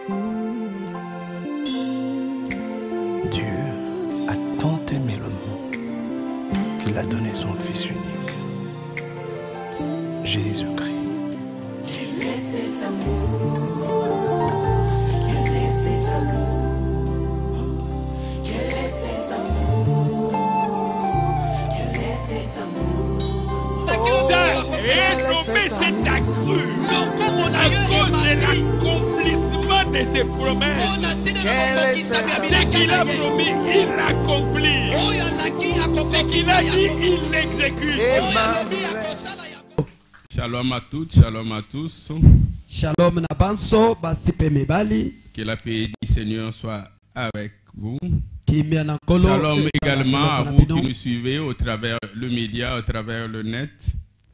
Dieu a tant aimé le monde qu'il a donné son Fils unique, Jésus-Christ. Quel est cet amour? Quel est cet amour? Quel est cet amour? Quel est cet amour? Mais c'est accru à cause de l'accomplissement de ses promesses. Ce qu'il a promis, il l'accomplit. Ce qu'il a dit, il l'exécute. Shalom à toutes, shalom à tous. Shalom na banso basipe mebali. Que la paix du Seigneur soit avec vous. Shalom Shalom également à vous qui nous suivez au travers le média, au travers le net.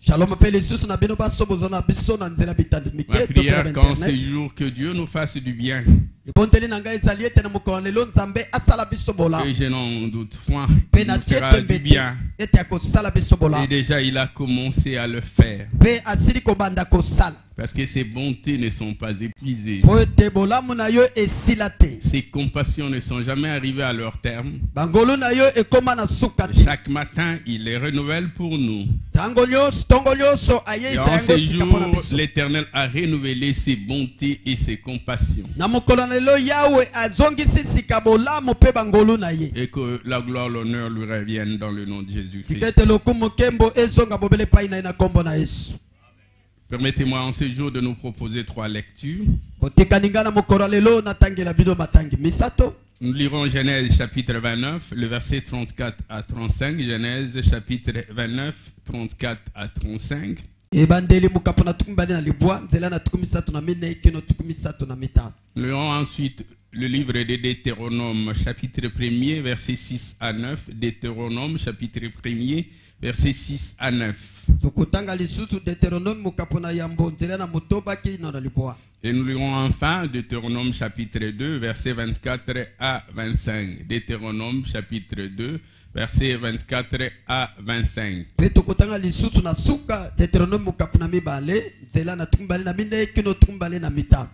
Shalom appelle Jesus na bino baso bozona biso na nzela bitandi Ma miketo prière qu'en ces jours que Dieu nous fasse du bien. ibondeli na ngai ezali ete na mokolo lelo nzambe asala biso bola Et je n'en doute point, pe il na nous tie fera du tembe bien. ete akosala biso bola Et déjà il a commencé à le faire. pe asili kobanda kosala Parce que ses bontés ne sont pas épuisées. po ete bolamu na yo esila te Ses compassions ne sont jamais arrivées à leur terme. bangolu na yo ekoma na suka te Chaque matin, il les renouvelle pour nous. ntango nyonso ntongo nyonso Et ayesa en yango ces sika mpona jours, biso l'Éternel a renouvelé ses bontés et ses compassions. na mokolo na lelo yawe azongisi sika bolamu mpe bangolu na ye Et que la gloire, l'honneur lui reviennent dans le nom de Jésus-Christ. tikete lokumu nkembo ezonga bobele pai na ye na nkombo na yesu Permettez-moi en ce jour de nous proposer 3 lectures. botikani ngai na mokolo ya lelo natangela bino matangi misato. Nous lirons Genèse chapitre 29, le verset 34 à 35. Genèse chapitre 29, 34 à 35. ebandeli mokapo na tuku mibale na libwa nzela na tuku misato na minei kino tuku misato na mitano. Nous lirons ensuite le livre de Deutéronome chapitre 1er, verset 6 à 9. Deutéronome chapitre 1er, verset 6 à 9. tokotanga lisusu deutéronome mokapo na yambo nzela na motoba kino na libwa. Et nous lirons enfin Deutéronome chapitre 2, verset 24 à 25. Deutéronome chapitre 2, verset 24 à 25. Pe tokotanga lisusu na suka deutéronome mokapo na mibale nzela na tuku mibale na minei kino tuku mibale na mitano.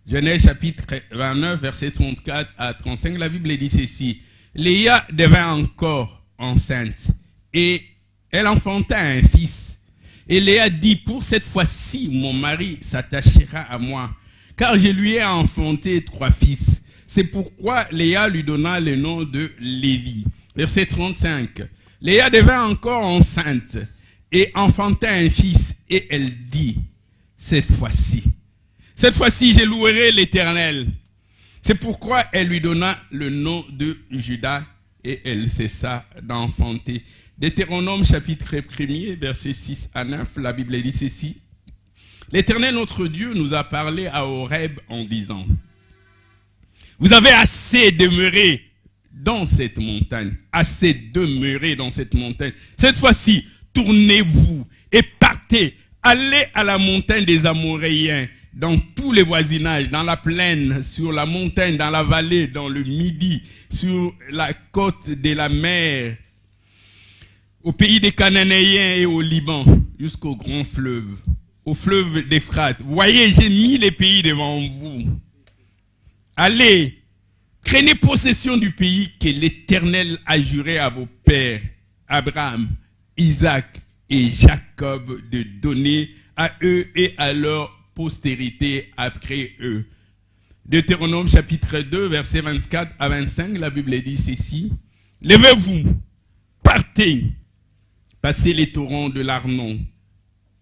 Genèse chapitre 29, verset 34 à 35, la Bible dit ceci. Léa devint encore enceinte et elle enfanta un fils. Et Léa dit, pour cette fois-ci, mon mari s'attachera à moi, car je lui ai enfanté 3 fils. C'est pourquoi Léa lui donna le nom de Lévi. Verset 35. Léa devint encore enceinte et enfanta un fils. Et elle dit, cette fois-ci, je louerai l'Éternel. C'est pourquoi elle lui donna le nom de Judas et elle cessa d'enfanter. Deutéronome chapitre 1er, versets 6 à 9, la Bible dit ceci. L'Éternel notre Dieu nous a parlé à Horeb en disant, vous avez assez demeuré dans cette montagne, assez demeuré dans cette montagne. Cette fois-ci, tournez-vous et partez, allez à la montagne des Amoréens, dans tous les voisinages, dans la plaine, sur la montagne, dans la vallée, dans le midi, sur la côte de la mer, au pays des Cananéens et au Liban, jusqu'au grand fleuve, au fleuve d'Euphrate. Voyez, j'ai mis les pays devant vous. Allez, prenez possession du pays que l'Éternel a juré à vos pères, Abraham, Isaac et Jacob, de donner à eux et à leur postérité après eux. Deutéronome chapitre 2, versets 24 à 25, la Bible dit ceci. Levez-vous, partez, passez les torrents de l'Arnon.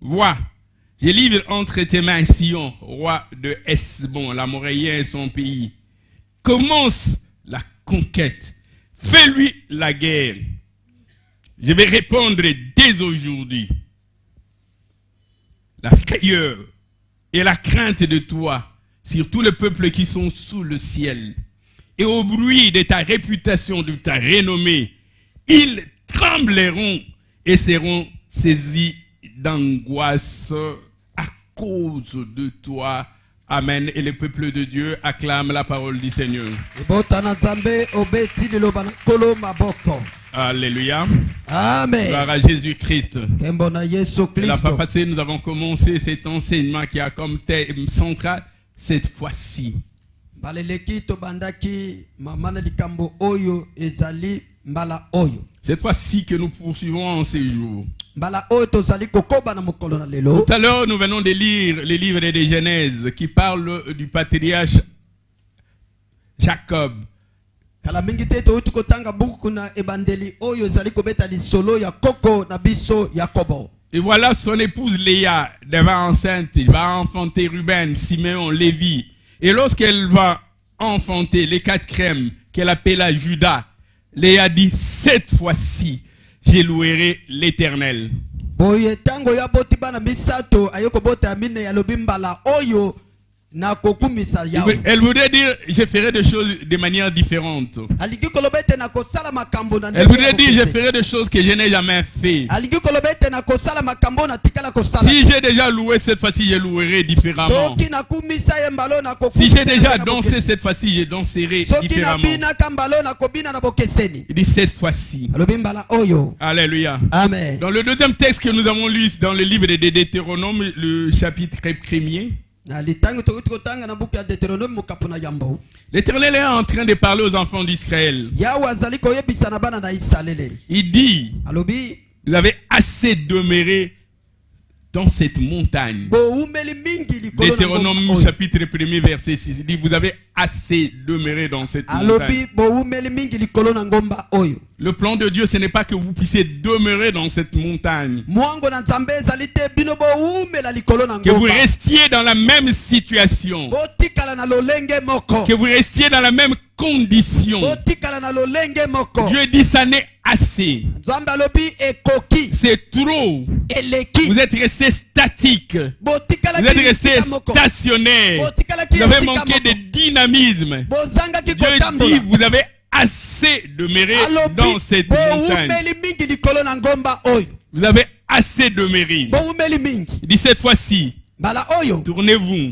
Vois, je livre entre tes mains Sion, roi de Hesbon, l'Amoréen et son pays. Commence la conquête, fais-lui la guerre. Je vais répondre dès aujourd'hui. La frayeur et la crainte de toi sur tous les peuples qui sont sous le ciel, et au bruit de ta réputation, de ta renommée, ils trembleront et seront saisis d'angoisse à cause de toi. Amen. Et le peuple de Dieu acclame la parole du Seigneur. Alléluia. Amen. Gloire à Jésus-Christ. La fois passée, nous avons commencé cet enseignement qui a comme thème central cette fois-ci. baleleki to bandaki mamana likambo oyo ezali mbala oyo. Cette fois-ci que nous poursuivons en ces jours. Mbala oyo tozali kokoba na mokolo na lelo. Tout à l'heure, nous venons de lire le livre de Genèse qui parle du patriarche Jacob. Kala mingi te to kotanga buku na ebandeli oyo ezali kobeta lisolo ya koko na biso Yakobo. Et voilà son épouse Léa devint enceinte, il va enfanter Ruben, Siméon, Lévi. Et lorsqu'elle va enfanter les 4 crèmes qu'elle appela Judas, Léa dit, cette fois-ci, je louerai l'Éternel. Boye tango ya boti bana misato ayoko bota mine ya lobimbala oyo na kokumisa yawe. Elle voudrait dire, je ferai des choses de manière différente. Aliki kolobete na kosala makambo na. Elle voudrait dire, je ferai des choses que je n'ai jamais fait. Aliki kolobete na kosala makambo na tikala kosala. Si j'ai déjà loué cette fois-ci, je louerai différemment. Soki na kumisa ye mbalo na kokumisa. Si j'ai déjà dansé cette fois-ci, je danserai différemment. Soki na bina kambalo na kobina na bokeseni. Il dit cette fois-ci. Alobimbala oyo. Alléluia. Amen. Dans le deuxième texte que nous avons lu dans le livre de Deutéronome, le chapitre 1er, l'Éternel est en train de parler aux enfants d'Israël. Il dit, vous avez assez demeuré dans cette montagne. Deutéronome chapitre 1er verset 6. Il dit, vous avez assez demeuré dans cette montagne. Le plan de Dieu, ce n'est pas que vous puissiez demeurer dans cette montagne. Que vous restiez dans la même situation. Que vous restiez dans la même condition. Dieu dit, ça n'est assez. C'est trop. Vous êtes resté statique. Vous êtes resté stationnaire. Vous avez manqué de dynamisme. Dieu dit, vous avez assez demeuré dans cette montagne. Vous avez assez demeuré. Il dit cette fois-ci, tournez-vous.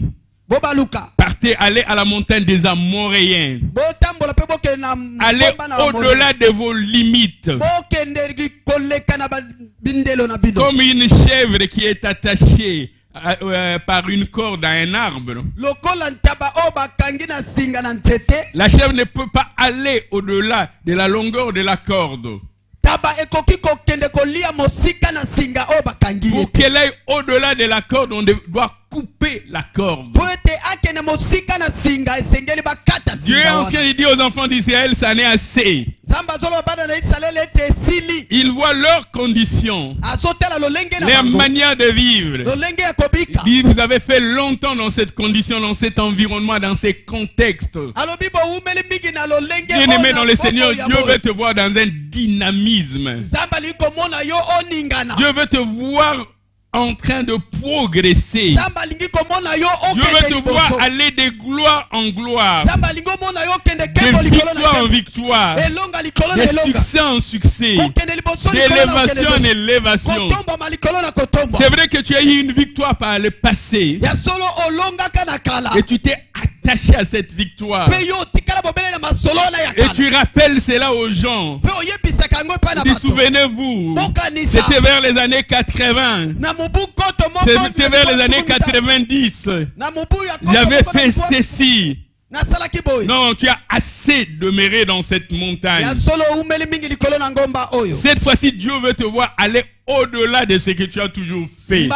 Partez, allez à la montagne des Amoréens. Allez au-delà de vos limites. Comme une chèvre qui est attachée par une corde à un arbre. La chèvre ne peut pas aller au-delà de la longueur de la corde. Pour qu'elle aille au-delà de la corde, on doit couper la corde. Dieu est en train de dire aux enfants d'Israël, ça n'est assez. Ils voient leurs conditions, leur manière de vivre. Il dit, vous avez fait longtemps dans cette condition, dans cet environnement, dans ces contextes. Bien-aimé dans le Seigneur, Dieu veut te voir dans un dynamisme. Dieu veut te voir en train de progresser. Dieu veut te voir aller de gloire en gloire, de victoire en victoire, de succès en succès, d'élévation en élévation. C'est vrai que tu as eu une victoire par le passé et tu t'es attaché à cette victoire et tu rappelles cela aux gens. Souvenez-vous, c'était vers les années 80. C'était vers les années 90. J'avais fait ceci. Non, tu as assez demeuré dans cette montagne. Cette fois-ci, Dieu veut te voir aller au-delà de ce que tu as toujours fait.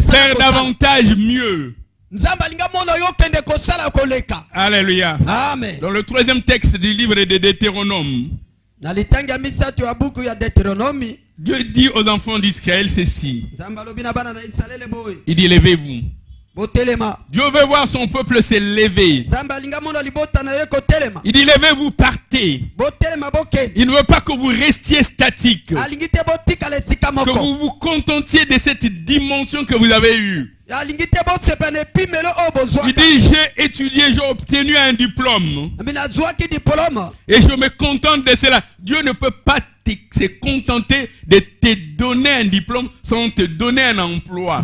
Faire davantage mieux. Alléluia. Amen. Dans le troisième texte du livre de Deutéronome, Dieu dit aux enfants d'Israël ceci. Il dit, levez-vous. Dieu veut voir son peuple se lever. Il dit, levez-vous, partez. Il ne veut pas que vous restiez statique, que vous vous contentiez de cette dimension que vous avez eue. Il dit, j'ai étudié, j'ai obtenu un diplôme et je me contente de cela. Dieu ne peut pas se contenter de te donner un diplôme sans te donner un emploi.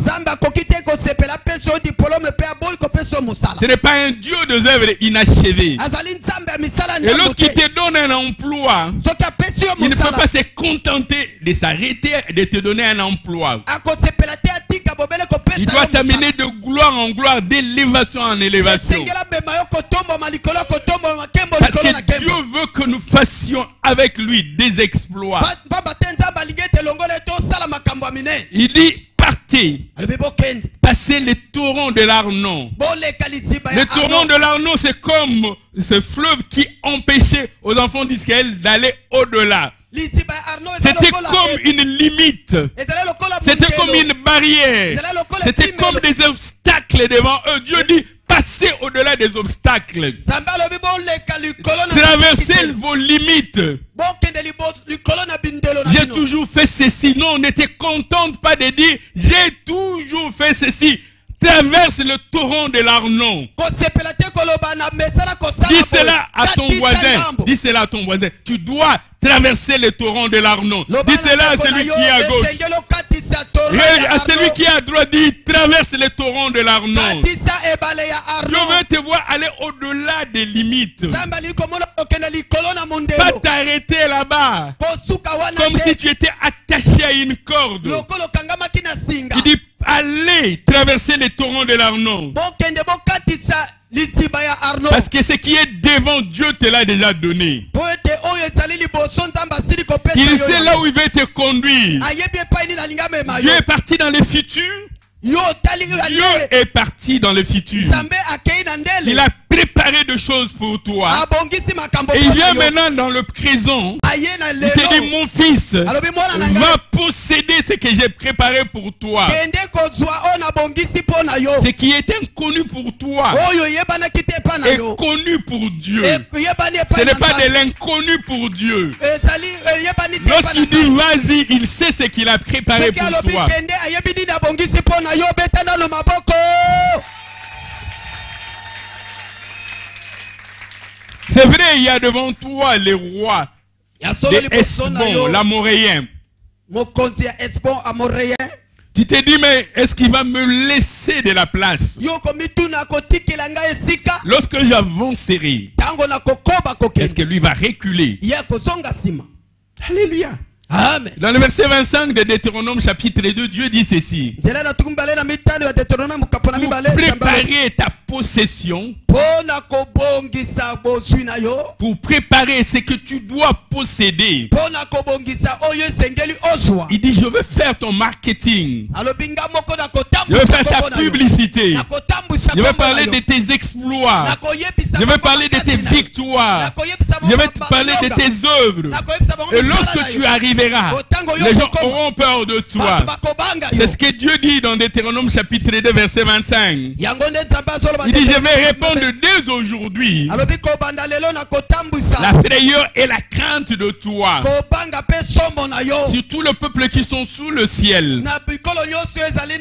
Ce n'est pas un Dieu des œuvres inachevées. azali nzambe ya misala Et ndambo lorsqu'il te. te donne un emploi, Soki apesi yo il ne peut mosala pas se contenter de s'arrêter de te donner un emploi. akosepela te atika bobele kopesa Il yo doit mosala. t'amener de gloire en gloire, d'élévation en élévation. esengela bema yo kotomboma likolo ya kotomboma kembo Parce likolo na que Dieu kembo. veut que nous fassions avec lui des exploits. Pamba te nzambe alingi ete longola ete osala makambo ya minene. Il dit, partez, alobi bokende passez les torrents de l'Arnon. boleka liziba Le ya torrent de l'Arnon, c'est comme ce fleuve qui empêchait aux enfants d'Israël d'aller au-delà. liziba ya arno eza C'était lokola comme une limite. ezali lokola C'était comme mondelo. une barrière. C'était comme des obstacles devant eux. Dieu dit, passez au-delà des obstacles. nzambe alobi boleka likolo na Traversez vos limites. bokende likolo na bindelo na J'ai bino. toujours fait ceci. Non, ne te contente pas de dire, j'ai toujours fait ceci. Traverse le torrent de l'Arnon. kosepela te koloba na mesala kosala Dis boye. cela à ton Katisa voisin. ngambo. Dis cela à ton voisin. Tu dois traverser le torrent de l'Arnon. Loba Dis na cela à ndeko na celui yo, qui est à gauche. esengeli okatisa torrent Et ya à celui Arno. qui est à droite, dis, traverse le torrent de l'Arnon. katisa ebale ya Je Arno. veux te voir aller au-delà des limites. nzambe ali komona okende likolo na Pas mondelo t'arrêter là-bas. kosuka wana Comme si te tu étais attaché à une corde. lokolo okangamaki na singa Il dit, allez traverser les torrents de l'Arnon. bokende bokatisa liziba ya Arno. Parce que ce qui est devant Dieu te l'a déjà donné. po ete oyo ezali liboso nzambe asili kopesa Il yo sait là où il veut te conduire. ayebi epai nini alingi amema Dieu yo est parti dans le futur. yo otali Dieu ndele est parti dans le futur. nzambe akei na Il ndele a préparé des choses pour toi. abongisi makambo Et il mpona vient yo maintenant dans le présent. aye na Il te dit, lelo mon fils, alobi mwana na ngai va posséder ce que j'ai préparé pour toi. kende kozwa oyo nabongisi mpo na yo Ce qui est inconnu pour toi oyo eyebanaki te epai na est yo connu pour Dieu. eyebani Ce epai n'est na pas de nzambe l'inconnu pour Dieu. ezali eyebani te epai na Lorsqu'il dit nzambe vas-y, il sait ce qu'il a préparé soki pour alobi toi. kende ayebi nini abongisi mpo na yo beta nano maboko C'est vrai, il y a devant toi les rois ya solo de liboso na Hesbon, yo l'Amoréen. mokonzi ya esbon amoreyen Tu te dis, mais est-ce qu'il va me laisser de la place? yo komituna kotikela ngai esika Lorsque j'avancerai, ntango nakokoba est-ce kokende que lui va reculer? ye kozonga nsima Alléluia. amen Dans le verset 25 de Deutéronome chapitre 2, Dieu dit ceci. nzela na tuku mibale na mitano ya deuteronome mokapo na Pour mibale préparer ta possession, mpo na kobongisa bozwi na yo pour préparer ce que tu dois posséder. mpo na kobongisa oyo esengeli ozwa Il dit, je veux faire ton marketing. alobi nga moko Je veux nakotambwisa faire ta kombo na yo publicité. nakotambwisa Je veux kombo na parler yo de tes exploits. nakoyebisa Je veux bango parler de makasi tes na yo. victoires. nakoyebisa Je bango vais te parler de balonga. tes œuvres. nakoyebisa bango Et misala lorsque na tu yo. arriveras, Otango yo les gens kokoma. auront peur de toi. bato bakobanga yo C'est ce que Dieu dit dans Deutéronome chapitre 2 verset 25. yango nde nzambe azoloba Il dit, je Deutéronome vais répondre dès aujourd'hui alobi kobanda lelo nakotambwisa la frayeur et la crainte de toi kobanga mpe sombo na yo sur tout le peuple qui sont sous le ciel. na bikolo nyonso ezali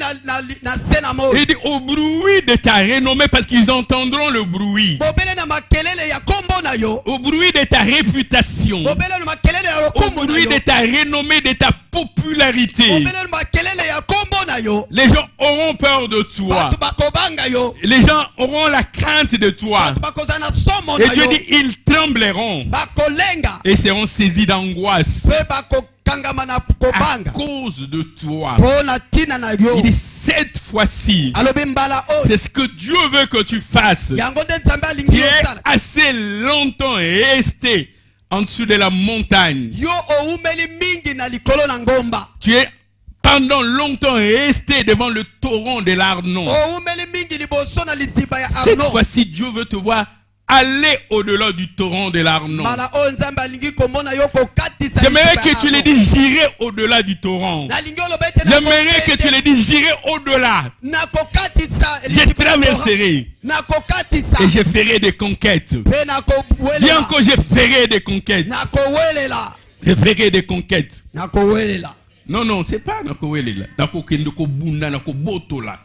na se na moi Il dit au bruit de ta renommée parce qu'ils entendront le bruit. bobele na makelele ya kombo na yo Au bruit de ta réputation. bobele na makelele ya Au lokumu na bruit yo de ta renommée, de ta popularité. bobele na makelele ya kombo na yo Les gens auront peur de toi. bato bakobanga yo Les gens auront la crainte de toi. bato bakozala na somo Et na Dieu yo dit, ils trembleront bakolenga et seront saisis d'angoisse mpe bakokangama na à kobanga cause de toi. mpo na ntina na yo Il dit, cette fois-ci, alobi mbala oyo c'est ce que Dieu veut que tu fasses. yango nde nzambe Tu alingi es yosala assez longtemps resté en dessous de la montagne. yo oumeli mingi na likolo na ngomba Tu es pendant longtemps resté devant le torrent de l'Arnon. oumeli mingi liboso na liziba ya Cette arno fois-ci, Dieu veut te voir aller au-delà du torrent de l'Arnon. mbala oyo nzambe alingi komona yo kokatisa J'aimerais liziba que ya tu le Arno. dises, j'irai au-delà du torrent. nalingi oloba ete J'aimerais que tu le dises, j'irai au-delà. nakokatisa Je liziba ya Torah. traverserai nakokatisa et je ferai des conquêtes. mpe Dis nakowelela encore, je ferai des conquêtes. nakowelela Je ferai des conquêtes. nakowelela Non, non, c'est pas Nakowelela. Nakokende kobunda, nakobotola.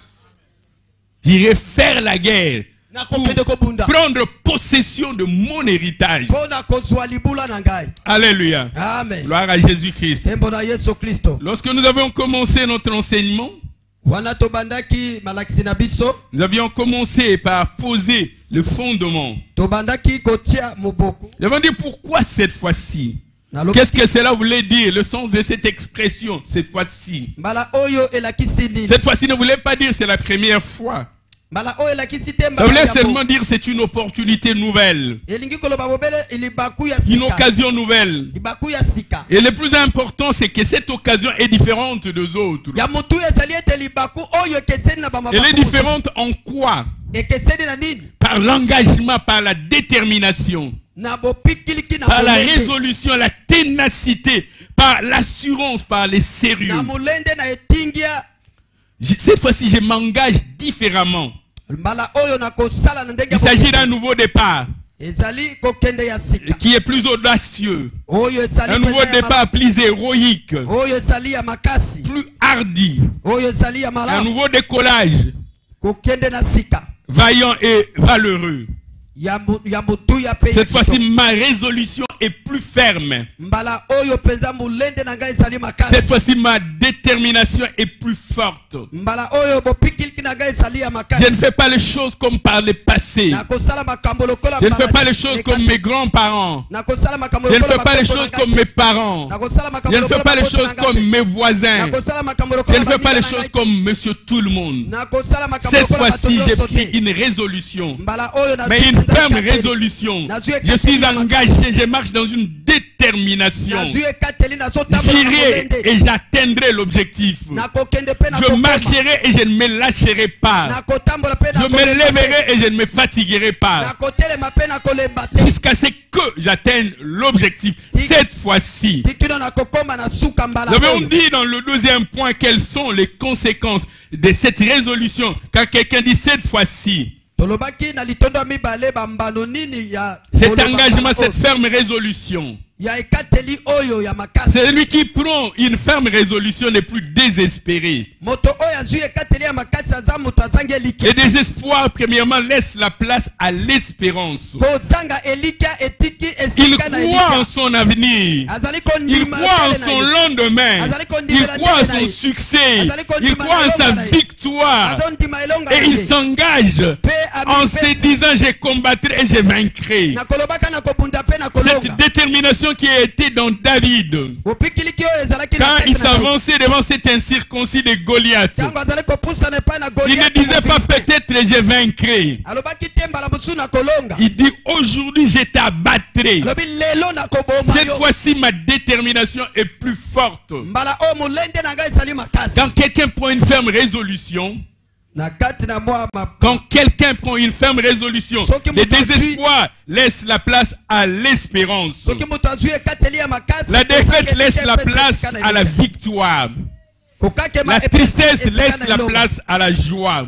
J'irai faire la guerre. nakokende kobunda Prendre possession de mon héritage. mpo na kozwa libula na ngai Alléluia. amen Gloire à Jésus-Christ. ntembo na yesu kristo Lorsque nous avons commencé notre enseignement, wana tobandaki malakisi na biso Nous avions commencé par poser le fondement. tobandaki kotia moboko Nous avons dit pourquoi cette fois-ci. Nalobi- Qu'est-ce que cela voulait dire, le sens de cette expression, cette fois-ci. mbala oyo elakisi nini Cette fois-ci ne voulait pas dire c'est la première fois. mbala oyo elakisi te Ça mbala voulait ya bo. seulement dire c'est une opportunité nouvelle, elingi koloba bobele libaku ya une sika occasion nouvelle. libaku ya sika Et le plus important, c'est que cette occasion est différente des autres. ya motu ezali ete libaku oyo ekeseni na Elle est bamabaku différente en quoi? ekeseni na nini Par l'engagement, par la détermination, na bopikiliki na par la molende résolution, la ténacité, par l'assurance, par les sérieux. na molende na etingia Cette fois-ci, je m'engage différemment. mbala oyo na kosala na ndenge Il ya s'agit bokeseni. d'un nouveau départ ezali kokende ya sika qui est plus audacieux, oyo ezali un nouveau penza ya départ plus héroïque, oyo ezali ya makasi plus hardi, oyo ezali ya un malamu nouveau décollage, kokende na sika vaillant et valeureux. ya motuya pe ya Cette fois-ci, kitoko. ma résolution est plus ferme. mbala oyo penza molende na ngai ezali Cette makasi fois-ci, ma détermination est plus forte. mbala oyo bopikiliki na ngai ezali ya Je ne makasi fais pas les choses comme par le passé. na kosala makambo lokola Je ne fais mbala pas les choses lekati. comme mes grands-parents. na kosala makambo Je ne lokola fais pas les bakombo na choses ngai comme te. mes parents. na kosala Je makambo ne fais lokola pas les bakoto choses na ngai comme te. mes na voisins. kosala makambo Je lokola ne fais pas baninga les na choses ngai te. comme monsieur tout le monde. na kosala makambo Cette lokola bato fois-ci, j'ai nyonso pris te. une résolution. mbala oyo na Mais zwi une penza ferme ekateli. résolution. Nazwi Je suis ekateli ya engagé, je marche dans une détermination. nazwi ekateli nazotambola na J'irai molende et j'atteindrai l'objectif. nakokende mpe Je nakokoma marcherai et je ne me lâcherai pas. nakotambola mpe Je me nakolemba te. lèverai et je ne me fatiguerai pas. nakotelema mpe nakolemba te Jusqu'à ce que j'atteigne l'objectif. Cette fois-ci. tikino nakokoma na suka mbala Nous avons oyo dit dans le deuxième point quelles sont les conséquences de cette résolution. Quand quelqu'un dit cette fois-ci, tolobaki na litondo ya mibale bambano nini ya cet koloba engagement, mbala cette oyo. ferme résolution, ya ekateli oyo ya makasi celui qui prend une ferme résolution n'est plus désespéré. moto oyo azwi ekateli ya makasi aza moto azangi elike Le désespoir, premièrement, laisse la place à l'espérance. kozanga elika etiki Il esika na croit en elika son avenir. azali Il kondima croit en tele na son ye. lendemain. Il croit en son succès. Il croit en sa victoire. azondima elonga Et na il ye. s'engage Mpe en se amipesi. disant je combattrai et je vaincrai. nakolobaka nakobunda mpe Cette nakolonga détermination qui a été dans David, bopikiliki oyo ezalaki na quand tete il na David. s'avançait devant cet incirconcis de Goliath, ntango azali kopusana epai na il ne Goliath disait pas Mofilistin. peut-être je vaincrai. alobaki te mbala mosusu nakolonga Il dit aujourd'hui je t'abattrai. alobi lelo nakoboma Cette yo fois-ci ma détermination est plus forte. mbala oyo molende na ngai ezali makasi Quand quelqu'un prend une ferme résolution, na kati na mwa quand quelqu'un prend une ferme résolution, Soki le moto azwi- désespoir laisse la place à l'espérance. soki moto azwi ekateli ya makasi La défaite kozanga laisse elike la epesa place esika na à la elika. victoire. kokakema La epesi tristesse esika laisse na la elonga. place à la joie.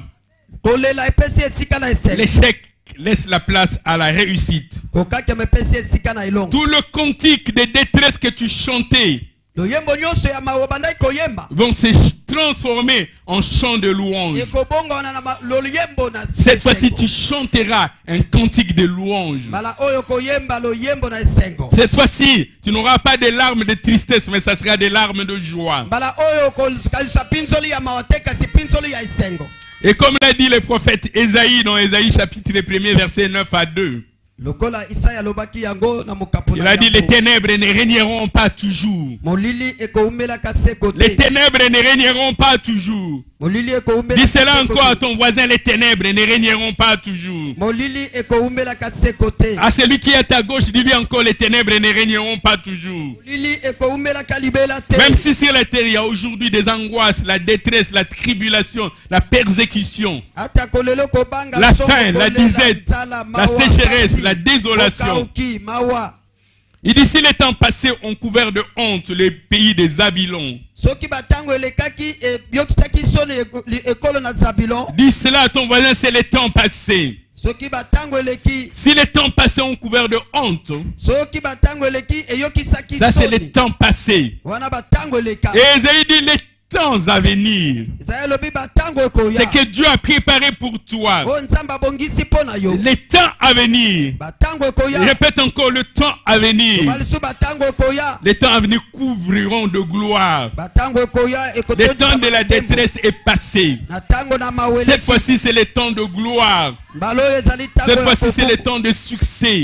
kolela epesi esika na esengo L'échec laisse la place à la réussite. kokakema epesi esika na elonga Tout le cantique de détresse que tu chantais loyembo nyonso ya mawa bandaki koyemba vont se transformer en chant de louange. ekobongwana na loyembo na Cette fois-ci, esengo. tu chanteras un cantique de louange. mbala oyo koyemba loyembo na esengo Cette fois-ci, tu n'auras pas des larmes de tristesse, mais ça sera des larmes de joie. mbala oyo kokalisa pinzoli ya mawa te kasi pinzoli ya esengo Et comme l'a dit le prophète Ésaïe dans Ésaïe chapitre 1er, verset 9 à 2, lokola isaya alobaki yango na mokapo il na a dit les yango. ténèbres ne régneront pas toujours. molili ekoumelaka seko Les te ténèbres ne régneront pas toujours. molili ekoumelaka Dis cela seko encore à te. ton voisin, les ténèbres ne régneront pas toujours. molili ekoumelaka seko te À celui qui est à ta gauche, dis-lui encore, les ténèbres ne régneront pas toujours. molili ekoumelaka libela te Même si sur la terre, il y a aujourd'hui des angoisses, la détresse, la tribulation, la persécution, ata kolelo kobanga la soko, faim, la kolela, disette, nzala, la mawa, sécheresse, kasi, la désolation. okauki, mawa. Il dit, si les temps passés ont couvert de honte les pays des Zabylons, soki batango elekaki ebiyokisaki soni ekolo na zabilon dis cela à ton voisin, c'est les temps passés. soki batango eleki Si les temps passés ont couvert de honte, soki batango eleki eyokisaki ça c'est les soni temps passés. wana batango eleka Et Ésaïe dit, les temps à venir. C'est que Dieu a préparé pour toi. Les temps à venir. Je répète encore, le temps à venir. Les temps à venir couvriront de gloire. Le temps de la détresse est passé. Cette fois-ci, c'est le temps de gloire. Cette fois-ci, c'est le temps de succès.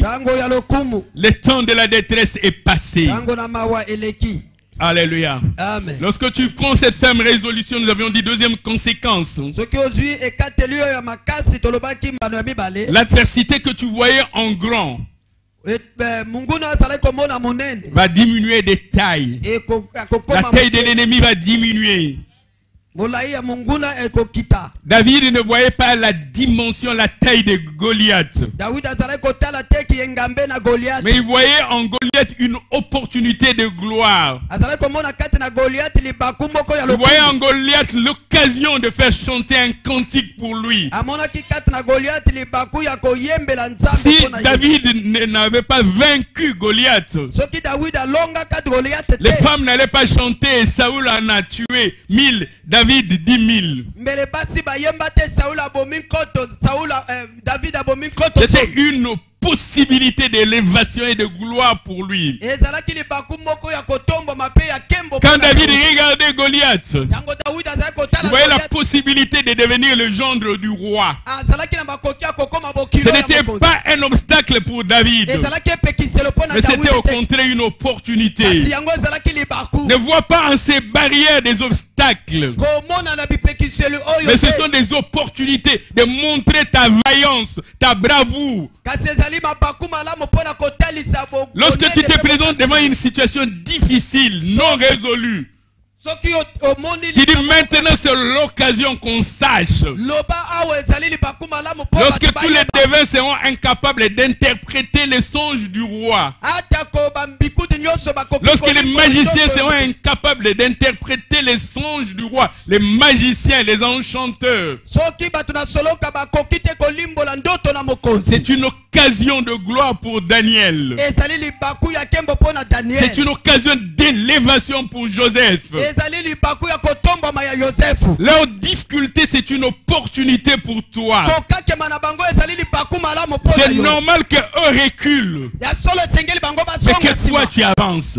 Le temps de la détresse est passé. Alléluia. Amen. Lorsque tu prends cette ferme résolution, nous avions dit deuxième conséquence. L'adversité que tu voyais en grand va diminuer de taille. La taille de l'ennemi va diminuer. David ne voyait pas la dimension, la taille de Goliath. Mais il voyait en Goliath une opportunité de gloire. Il voyait en Goliath l'occasion de faire chanter un cantique pour lui. Si David n'avait pas vaincu Goliath, les femmes n'allaient pas chanter. Saoul en a tué 1000. David 10 000. C'était une possibilité d'élévation et de gloire pour lui. Quand David regardait Goliath, il voyait la possibilité de devenir le gendre du roi. Ce n'était pas un obstacle pour David, mais c'était au contraire une opportunité. Ne vois pas en ces barrières des obstacles, mais ce sont des opportunités de montrer ta vaillance, ta bravoure. Lorsque tu te présentes devant une situation difficile, non résolue, tu dis maintenant c'est l'occasion qu'on sache. Lorsque tous les devins seront incapables d'interpréter les songes du roi, lorsque les magiciens seront incapables d'interpréter les songes du roi, les magiciens, les enchanteurs, c'est une occasion de gloire pour Daniel. C'est une occasion d'élévation pour Joseph. Leur difficulté, c'est une opportunité pour toi. C'est normal qu'eux reculent, mais que toi tu avances.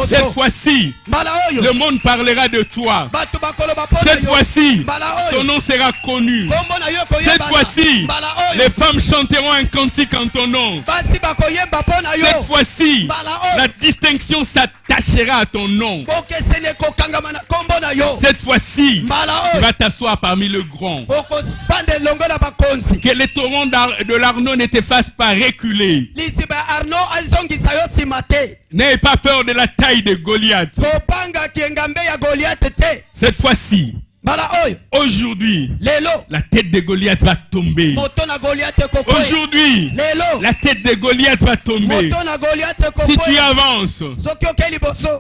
Cette fois-ci, le monde parlera de toi. Cette fois-ci, ton nom sera connu. Cette fois-ci, les femmes chanteront un cantique en ton nom. Cette fois-ci, la distinction s'attachera à ton nom. Cette fois-ci, tu vas t'asseoir parmi le grand. Que les torrents de l'Arnon ne te fassent pas reculer. N'ayez pas peur de la taille de Goliath. Cette fois-ci, aujourd'hui, la tête de Goliath va tomber. Aujourd'hui, la tête de Goliath va tomber. Si tu avances,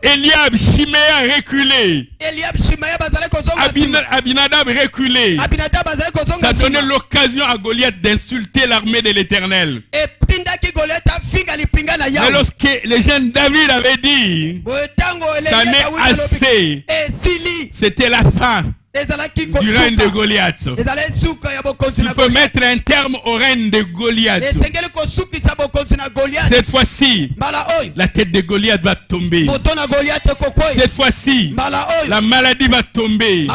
Eliab, Shimea a reculé. Abinadab reculé. Ça donnait l'occasion à Goliath d'insulter l'armée de l'Éternel. Mais lorsque les jeunes David avaient dit, ça n'est assez, c'était la fin du règne de Goliath. Tu peux mettre un terme au règne de Goliath. Cette fois-ci, la tête de Goliath va tomber. Cette fois-ci, la maladie va tomber.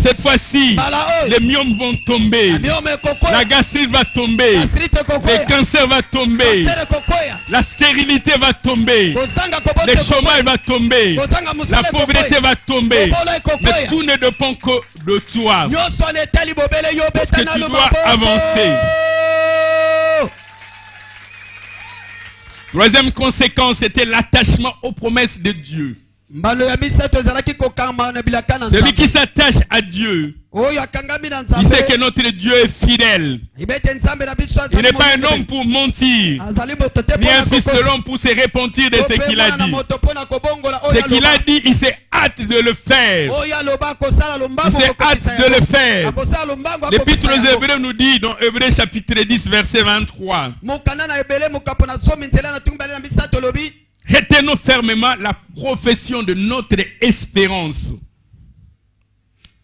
Cette fois-ci, les myomes vont tomber. La gastrite va tomber. Le cancer va tomber. La stérilité va tomber. Le chômage va tomber. La pauvreté va tomber. Mais tout ne dépend que de toi. Parce que tu dois avancer. Troisième conséquence, c'était l'attachement aux promesses de Dieu. Celui qui s'attache à Dieu, il sait que notre Dieu est fidèle. Il n'est pas un homme pour mentir, ni un fils de l'homme pour se repentir de ce qu'il a dit. Ce qu'il a dit, il s'est hâte de le faire. Il s'est hâte de le faire. L'Épître aux Hébreux nous dit dans Hébreux chapitre 10 verset 23. Retenons fermement la profession de notre espérance.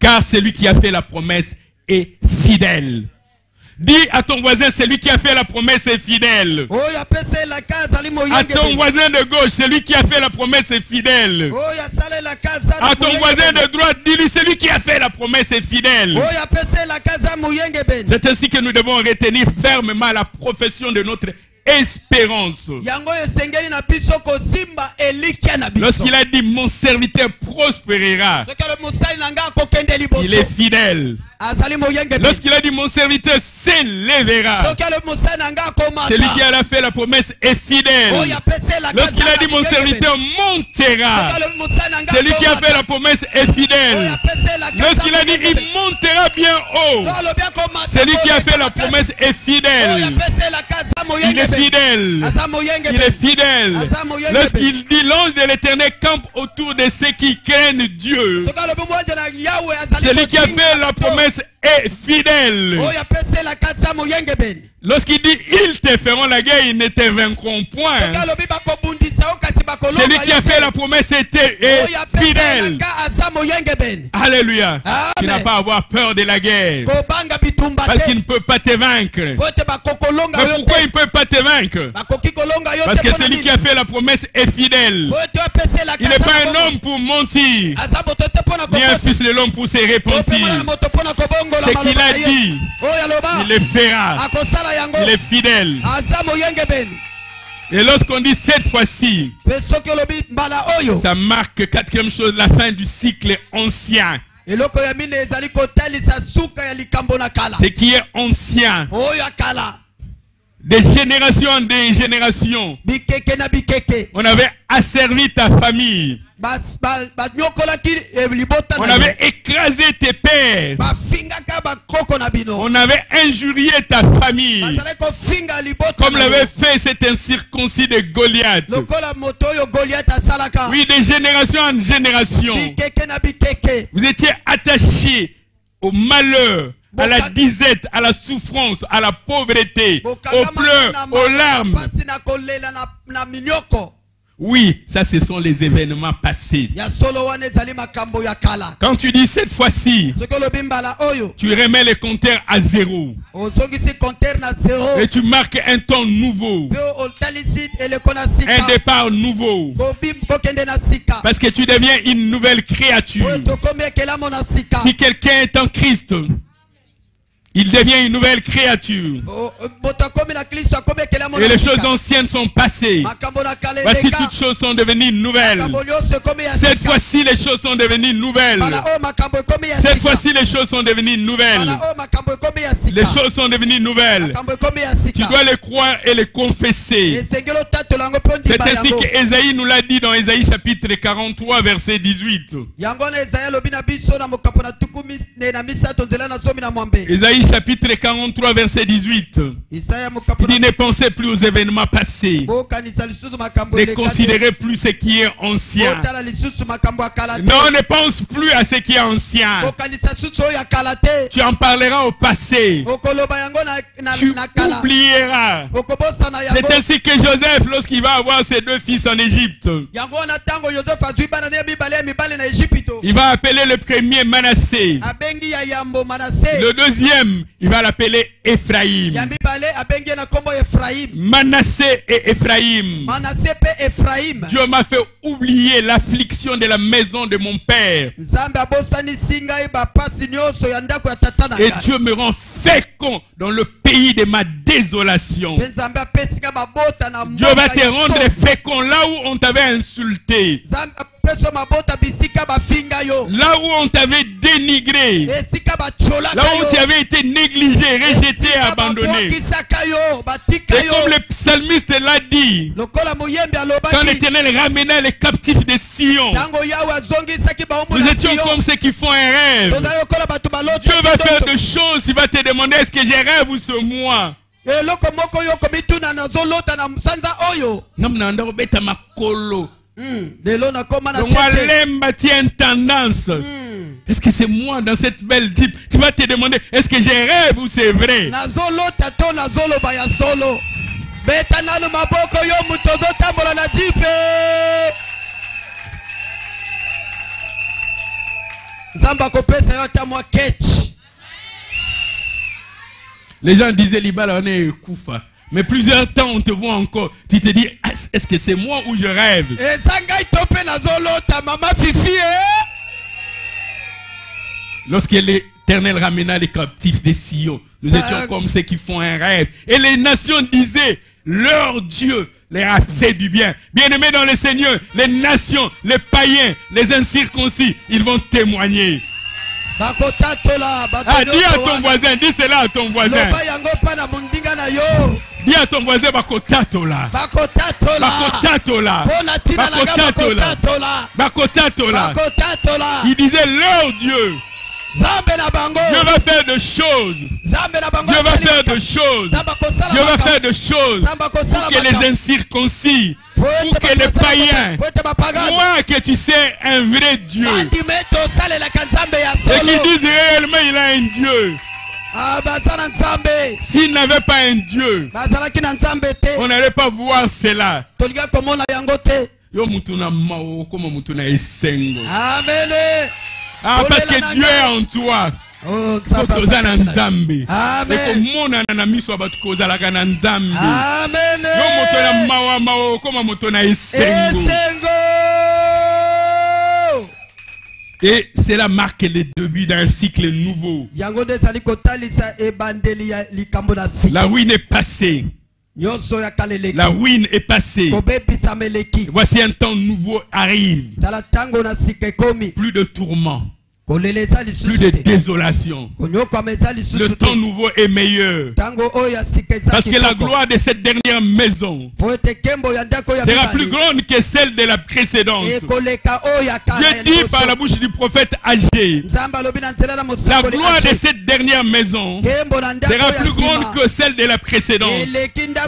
car celui qui a fait la promesse est fidèle. Dis à ton voisin, celui qui a fait la promesse est fidèle. À ton voisin de gauche, celui qui a fait la promesse est fidèle. À ton voisin de droite, dis-lui, celui qui a fait la promesse est fidèle. C'est ainsi que nous devons retenir fermement la profession de notre espérance. Lorsqu'il a dit mon serviteur prospérera, il est fidèle. Lorsqu'il a dit mon serviteur s'élèvera, celui qui a fait la promesse est fidèle. Lorsqu'il a dit mon serviteur montera, celui qui a fait la promesse est fidèle. Lorsqu'il a dit il montera bien haut, celui qui a fait la promesse est fidèle. Il est fidèle. Il est fidèle. Lorsqu'il dit l'ange de l'Éternel campe autour de ceux qui craignent Dieu, celui qui a fait la promesse est fidèle. Lorsqu'il dit ils te feront la guerre, ils ne te vaincront point, celui qui a fait la promesse est fidèle. Alléluia. Tu n'as pas à avoir peur de la guerre, parce qu'il ne peut pas te vaincre. Mais pourquoi il ne peut pas te vaincre? Parce que celui qui a fait la promesse est fidèle. Il n'est pas un homme pour mentir, ni un fils de l'homme pour se repentir. Ce qu'il a dit, il le fera. Il est fidèle. Et lorsqu'on dit cette fois-ci, ça marque quatrième chose, la fin du cycle ancien. Ce qui est ancien, de génération en génération, on avait asservi ta famille. On avait écrasé tes pères. On avait injurié ta famille, comme l'avait fait cet incirconcis de Goliath. Oui, de génération en génération, vous étiez attachés au malheur, à la disette, à la souffrance, à la pauvreté, aux pleurs, aux larmes. Oui, ça ce sont les événements passés. Quand tu dis cette fois-ci, tu remets les compteurs à zéro. Et tu marques un temps nouveau, un départ nouveau. Parce que tu deviens une nouvelle créature. Si quelqu'un est en Christ, il devient une nouvelle créature. Et les choses anciennes sont passées. Voici, toutes choses sont devenues nouvelles. Cette fois-ci, les choses sont devenues nouvelles. Cette fois-ci, les choses sont devenues nouvelles. Les choses sont devenues nouvelles. Tu dois les croire et les confesser. C'est ainsi que Ésaïe nous l'a dit dans Ésaïe chapitre 43, verset 18. Ésaïe chapitre 43, verset 18. Il dit, ne pensez plus aux événements passés. Ne considérez plus ce qui est ancien. Non, ne pense plus à ce qui est ancien. Tu en parleras au passé. Tu oublieras. C'est ainsi que Joseph, lorsqu'il va avoir ses deux fils en Égypte, il va appeler le premier Manassé. Le deuxième, il va l'appeler Ephraïm. Manassé et Ephraïm. Dieu m'a fait oublier l'affliction de la maison de mon père. Et Dieu me rend fécond dans le pays de ma désolation. Dieu va te rendre fécond là où on t'avait insulté, là où on t'avait dénigré, là où tu avais été négligé, rejeté, abandonné. Et comme le psalmiste l'a dit, quand l'Éternel ramena les captifs de Sion, nous étions comme ceux qui font un rêve. Dieu va faire des choses, il va te demander, est-ce que j'ai rêve ou c'est moi? Tiens tendance. Est-ce que c'est moi dans cette belle jeep? Tu vas te demander, est-ce que j'ai rêve ou c'est vrai? Nzamba kopesa yo ata mwa ketch. Les gens disaient Libala on est koufa. Mais plusieurs temps on te voit encore. Tu te dis est-ce que c'est moi ou je rêve? Ezanga itope na zolo ta mama fifi Lorsque l'Éternel ramena les captifs des Sion, nous étions comme ceux qui font un rêve. Et les nations disaient, leur Dieu leur a fait du bien. Bien-aimés dans le Seigneur, les nations, les païens, les incirconcis, ils vont témoigner. Ah, dis à ton voisin, dis cela à ton voisin. Dis à ton voisin, bakotatola. Bakotatola. Bakotatola. Il disait, leur Dieu. Dieu va faire de choses. Dieu va faire de choses. Dieu va faire de choses pour que les incirconcis, pour que les païens croient que tu sais un vrai Dieu. Et qu'ils disent réellement il a un Dieu. S'il n'avait pas un Dieu, on n'allait pas voir cela. Yo mutuna mao comme mutuna esengo. Amen. Ah, parce que Dieu est en toi. Oh, Amen. Amen. Et cela marque le début d'un cycle nouveau. La ruine est passée. La ruine est passée. Voici un temps nouveau arrive. Plus de tourments. Plus de désolation. Le temps nouveau est meilleur. Parce que la gloire de cette dernière maison sera plus grande que celle de la précédente. Je dis par la bouche du prophète Agé, la gloire de cette dernière maison sera plus grande que celle de la précédente.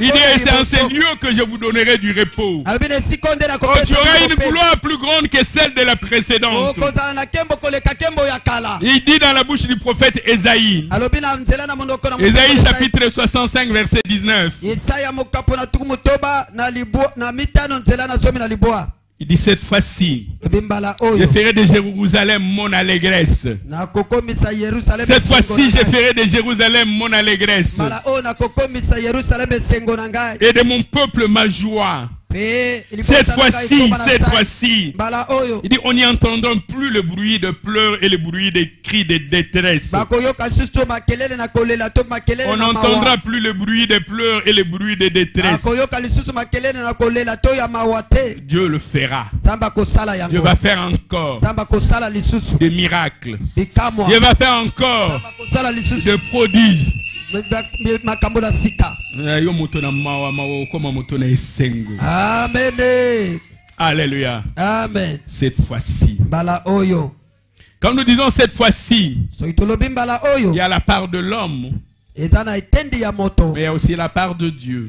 Il dit, c'est en ces lieux que je vous donnerai du repos. Oh, tu auras une gloire plus grande que celle de la précédente. Il dit dans la bouche du prophète Ésaïe. Ésaïe chapitre 65 verset 19. Il dit cette fois-ci, je ferai de Jérusalem mon allégresse. Cette fois-ci, je ferai de Jérusalem mon allégresse. Et de mon peuple ma joie. Cette fois-ci, il dit on n'y entendra plus le bruit de pleurs et le bruit des cris de détresse. On n'entendra plus le bruit de pleurs et le bruit de détresse. Dieu le fera. Dieu va faire encore des miracles. Dieu va faire encore des prodiges. Amen. Alléluia. Amen. Cette fois-ci. Quand nous disons cette fois-ci, il y a la part de l'homme. Mais il y a aussi la part de Dieu.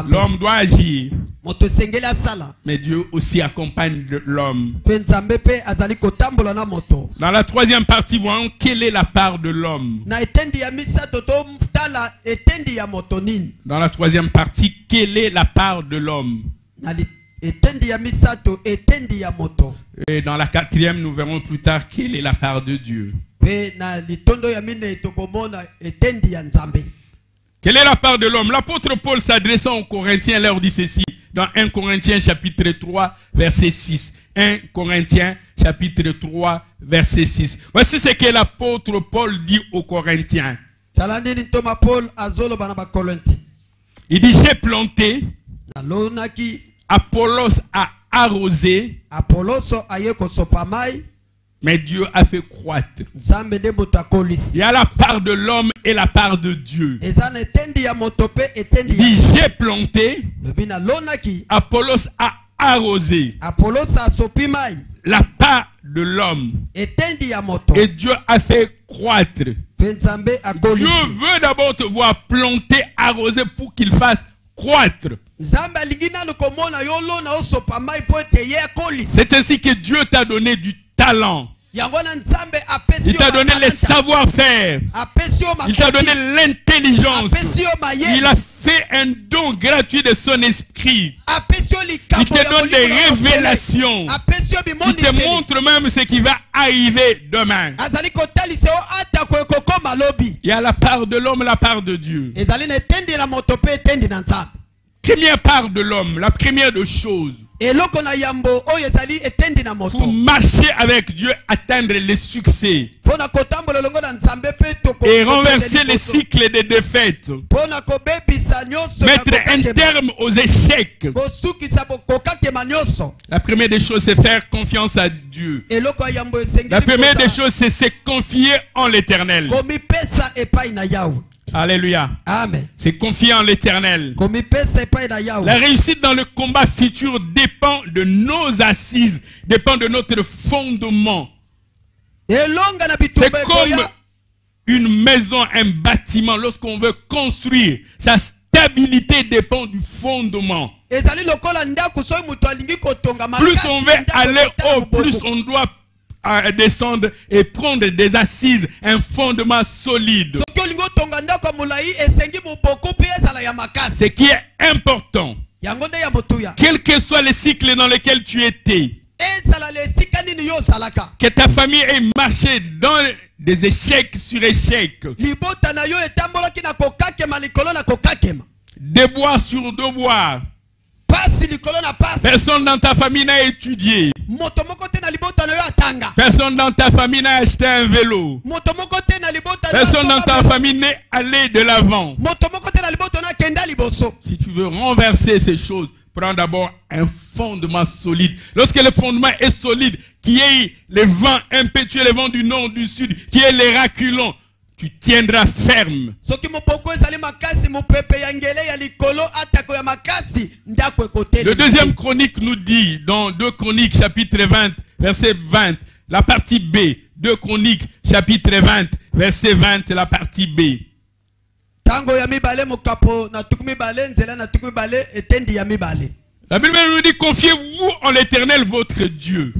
L'homme doit agir. Mais Dieu aussi accompagne l'homme. Dans la troisième partie, voyons quelle est la part de l'homme. Dans la troisième partie, quelle est la part de l'homme. Et dans la quatrième, nous verrons plus tard quelle est la part de Dieu. Quelle est la part de l'homme? L'apôtre Paul s'adressant aux Corinthiens leur dit ceci dans 1 Corinthiens chapitre 3 verset 6. 1 Corinthiens chapitre 3 verset 6. Voici ce que l'apôtre Paul dit aux Corinthiens. Il dit j'ai planté, Apollos a arrosé, mais Dieu a fait croître. Il y a la part de l'homme et la part de Dieu. Il dit j'ai planté, Apollos a arrosé. La part de l'homme. Et Dieu a fait croître. Dieu veut d'abord te voir planter, arroser pour qu'il fasse croître. C'est ainsi que Dieu t'a donné du talent. Il t'a donné le savoir-faire. Il t'a donné l'intelligence. Il a fait un don gratuit de son esprit. Il te donne des révélations. Il te montre même ce qui va arriver demain. Il y a la part de l'homme, la part de Dieu. Première part de l'homme, la première de choses. Pour marcher avec Dieu, atteindre les succès et renverser les cycles de défaites, mettre un terme aux échecs. La première des choses, c'est faire confiance à Dieu. La première des choses, c'est se confier en l'Éternel. Alléluia. Amen. C'est confier en l'Éternel. La réussite dans le combat futur dépend de nos assises, dépend de notre fondement. C'est comme une maison, un bâtiment. Lorsqu'on veut construire, sa stabilité dépend du fondement. Plus on veut aller haut, plus on doit descendre et prendre des assises, un fondement solide. Ce qui est important, quel que soit le cycle dans lequel tu étais, que ta famille ait marché dans des échecs sur échecs, déboire sur devoir, personne dans ta famille n'a étudié. Personne dans ta famille n'a acheté un vélo. Personne dans ta famille n'est allé de l'avant. Si tu veux renverser ces choses, prends d'abord un fondement solide. Lorsque le fondement est solide, qui est les vents impétueux, les vents du nord, du sud, qui est les raculons, tu tiendras ferme. Le deuxième chronique nous dit, dans 2 Chroniques chapitre 20, verset 20, la partie B. 2 Chroniques chapitre 20, verset 20, la partie B. La Bible nous dit, confiez-vous en l'Éternel votre Dieu.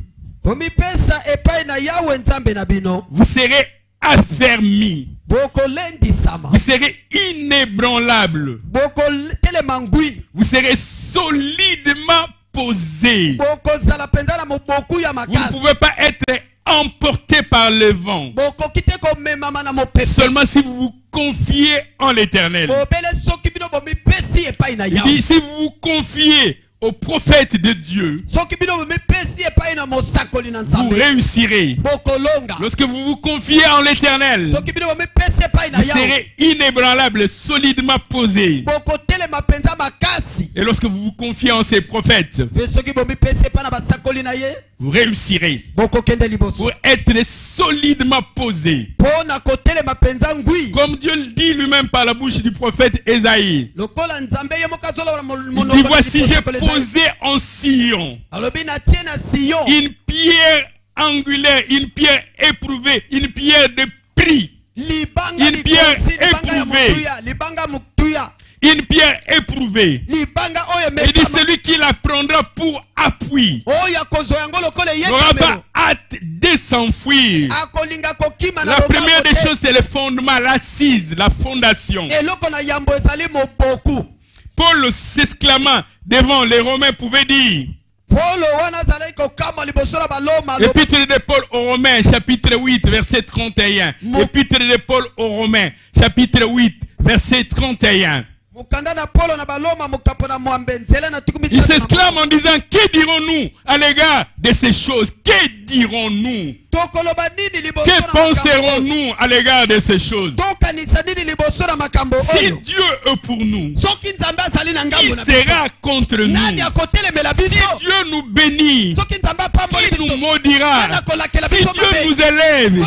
Vous serez affermis. Vous serez inébranlable. Vous serez solidement posé. Vous ne pouvez pas être emporté par le vent. Seulement si vous vous confiez en l'Éternel. Il dit, si vous vous confiez au prophète de Dieu, vous réussirez. Lorsque vous vous confiez en l'Éternel, vous serez inébranlable, solidement posé. Et lorsque vous vous confiez en ces prophètes, vous réussirez pour être solidement posé. Comme Dieu le dit lui-même par la bouche du prophète Ésaïe. Il dit, voici, j'ai posé en Sion une pierre angulaire, une pierre éprouvée, une pierre de prix, une pierre éprouvée. Une pierre éprouvée. Il dit, celui qui la prendra pour appui n'aura pas hâte de s'enfuir. La première des choses, c'est le fondement, l'assise, la fondation. Paul s'exclamant devant les Romains pouvait dire, Épître de Paul aux Romains, chapitre 8, verset 31. Épître de Paul aux Romains, chapitre 8, verset 31. Il s'exclame en disant, que dirons-nous à l'égard de ces choses? Que dirons-nous? Que penserons-nous à l'égard de ces choses? Si Dieu est pour nous, qui sera contre nous? Si Dieu nous bénit, qui nous maudira? Si Dieu nous élève,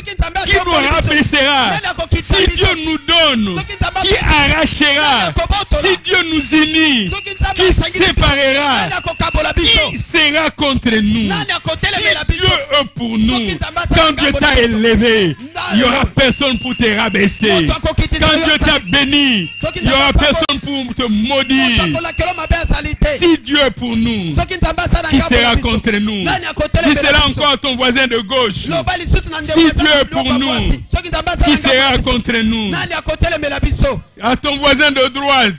qui nous rabaissera? Si Dieu nous donne, qui arrachera? Si Dieu nous unit, qui séparera? Qui sera contre nous? Si Dieu est pour nous, quand Dieu t'a élevé, il n'y aura personne pour te rabaisser. Quand Dieu t'a béni, il n'y aura personne pour te maudire. Si Dieu est pour nous, qui sera contre nous? Qui sera encore ton voisin de gauche? Si Dieu est pour nous, qui sera contre nous? À ton voisin de droite,